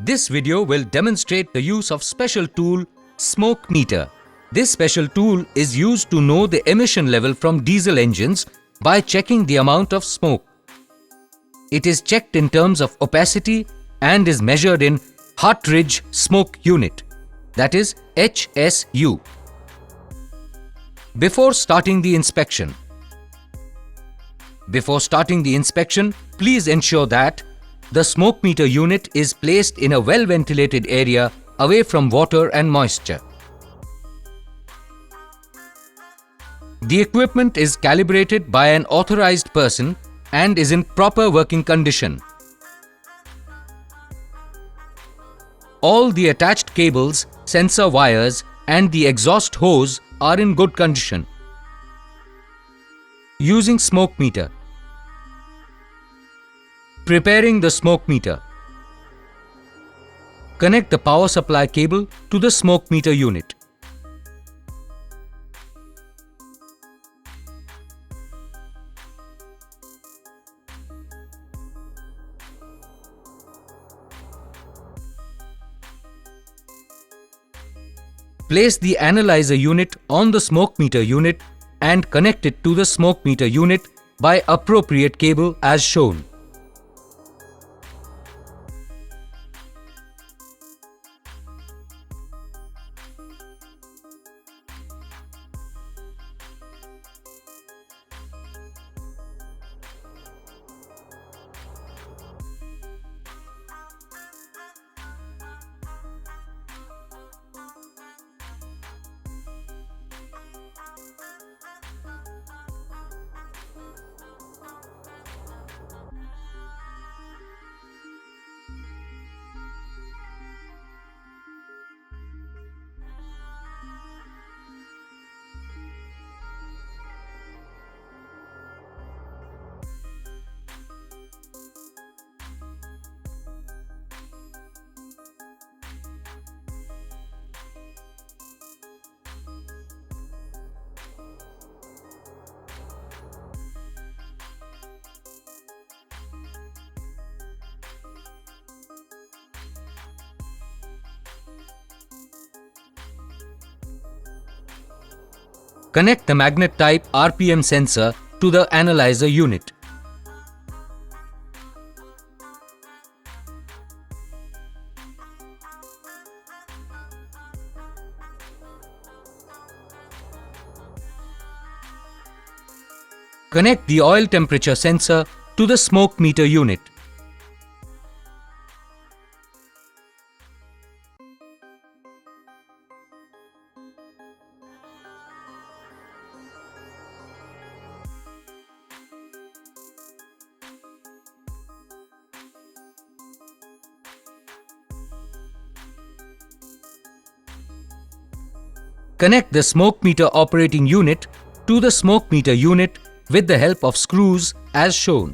This video will demonstrate the use of special tool smoke meter. This special tool is used to know the emission level from diesel engines by checking the amount of smoke. It is checked in terms of opacity and is measured in Hartridge Smoke Unit, that is HSU. Before starting the inspection, please ensure that the smoke meter unit is placed in a well-ventilated area away from water and moisture. The equipment is calibrated by an authorized person and is in proper working condition. All the attached cables, sensor wires and the exhaust hose are in good condition. Using smoke meter. Preparing the smoke meter. Connect the power supply cable to the smoke meter unit. Place the analyzer unit on the smoke meter unit and connect it to the smoke meter unit by appropriate cable as shown. Connect the magnet type RPM sensor to the analyzer unit. Connect the oil temperature sensor to the smoke meter unit. Connect the smoke meter operating unit to the smoke meter unit with the help of screws as shown.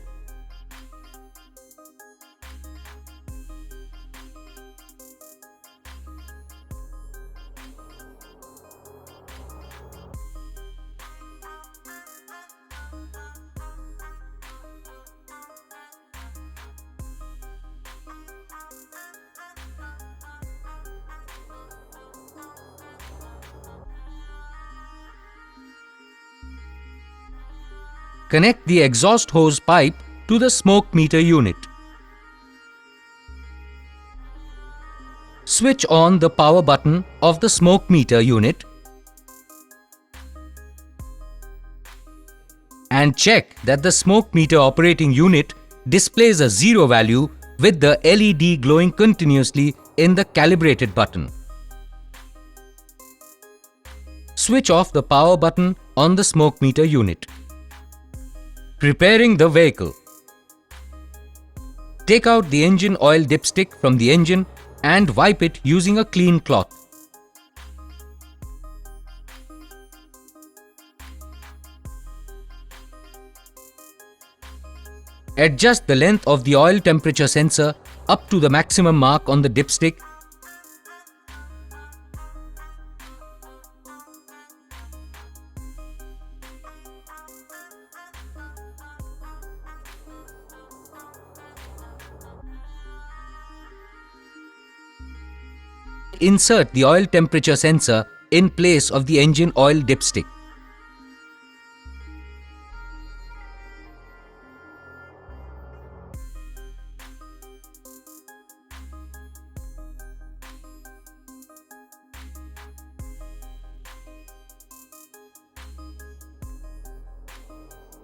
Connect the exhaust hose pipe to the smoke meter unit. Switch on the power button of the smoke meter unit and check that the smoke meter operating unit displays a 0 value with the LED glowing continuously in the calibrated button. Switch off the power button on the smoke meter unit. Preparing the vehicle. Take out the engine oil dipstick from the engine and wipe it using a clean cloth. Adjust the length of the oil temperature sensor up to the maximum mark on the dipstick. insert the oil temperature sensor in place of the engine oil dipstick.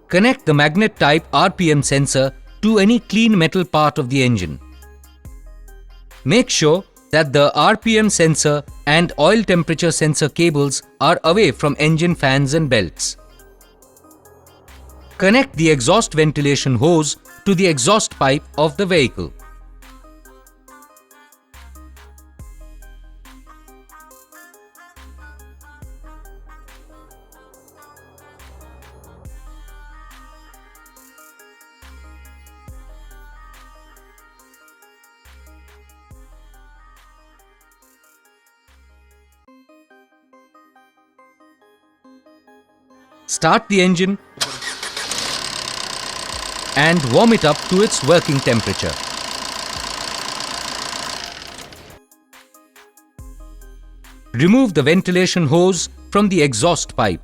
Connect the magnet type RPM sensor to any clean metal part of the engine. Make sure that the RPM sensor and oil temperature sensor cables are away from engine fans and belts. Connect the exhaust ventilation hose to the exhaust pipe of the vehicle. Start the engine and warm it up to its working temperature. Remove the ventilation hose from the exhaust pipe.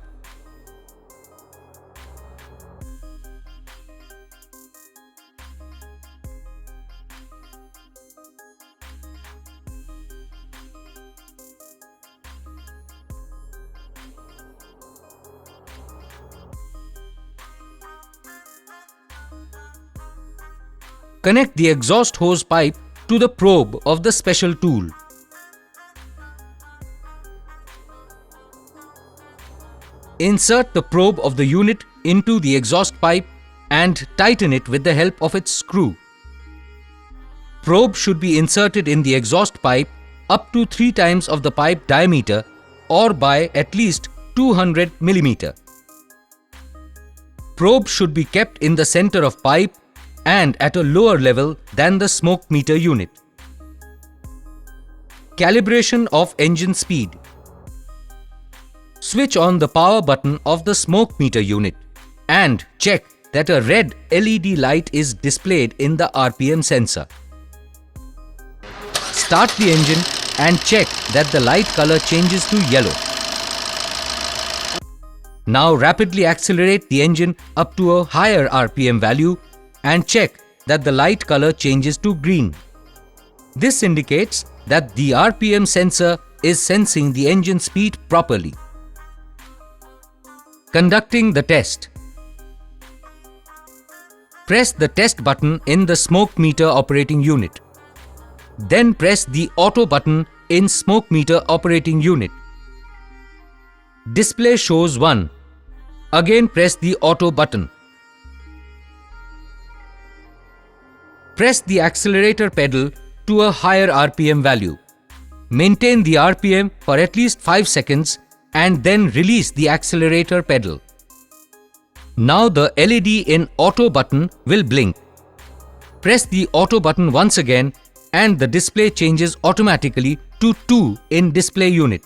Connect the exhaust hose pipe to the probe of the special tool. Insert the probe of the unit into the exhaust pipe and tighten it with the help of its screw. Probe should be inserted in the exhaust pipe up to 3 times of the pipe diameter or by at least 200 mm. Probe should be kept in the center of pipe and at a lower level than the smoke meter unit. Calibration of engine speed. Switch on the power button of the smoke meter unit and check that a red LED light is displayed in the RPM sensor. Start the engine and check that the light color changes to yellow. Now rapidly accelerate the engine up to a higher RPM value and check that the light color changes to green. This indicates that the RPM sensor is sensing the engine speed properly. Conducting the test. Press the test button in the smoke meter operating unit. Then press the auto button in smoke meter operating unit. Display shows 1. Again press the auto button. Press the accelerator pedal to a higher RPM value. Maintain the RPM for at least 5 seconds and then release the accelerator pedal. Now the LED in auto button will blink. Press the auto button once again and the display changes automatically to 2 in display unit.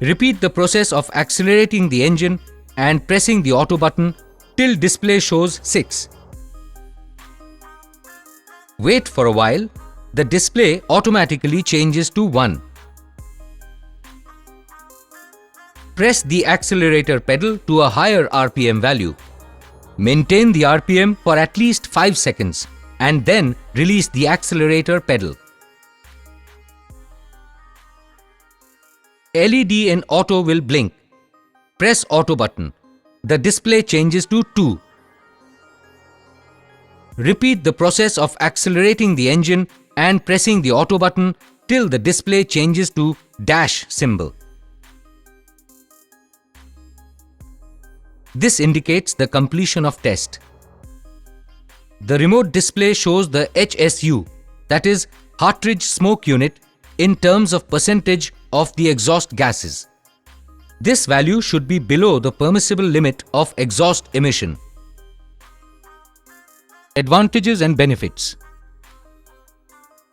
Repeat the process of accelerating the engine and pressing the auto button till display shows 6. Wait for a while, the display automatically changes to 1. Press the accelerator pedal to a higher RPM value. Maintain the RPM for at least 5 seconds and then release the accelerator pedal. LED in auto will blink. Press auto button. The display changes to 2. Repeat the process of accelerating the engine and pressing the auto button till the display changes to dash symbol. This indicates the completion of test. The remote display shows the HSU, that is Hartridge Smoke Unit, in terms of percentage of the exhaust gases. This value should be below the permissible limit of exhaust emission. Advantages and benefits.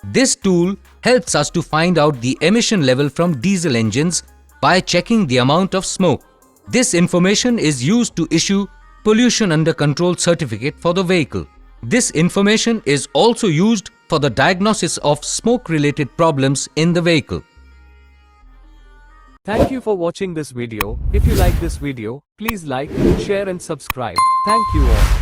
This tool helps us to find out the emission level from diesel engines by checking the amount of smoke. This information is used to issue Pollution Under Control certificate for the vehicle. This information is also used for the diagnosis of smoke-related problems in the vehicle. Thank you for watching this video. If you like this video, please like, share and subscribe. Thank you all.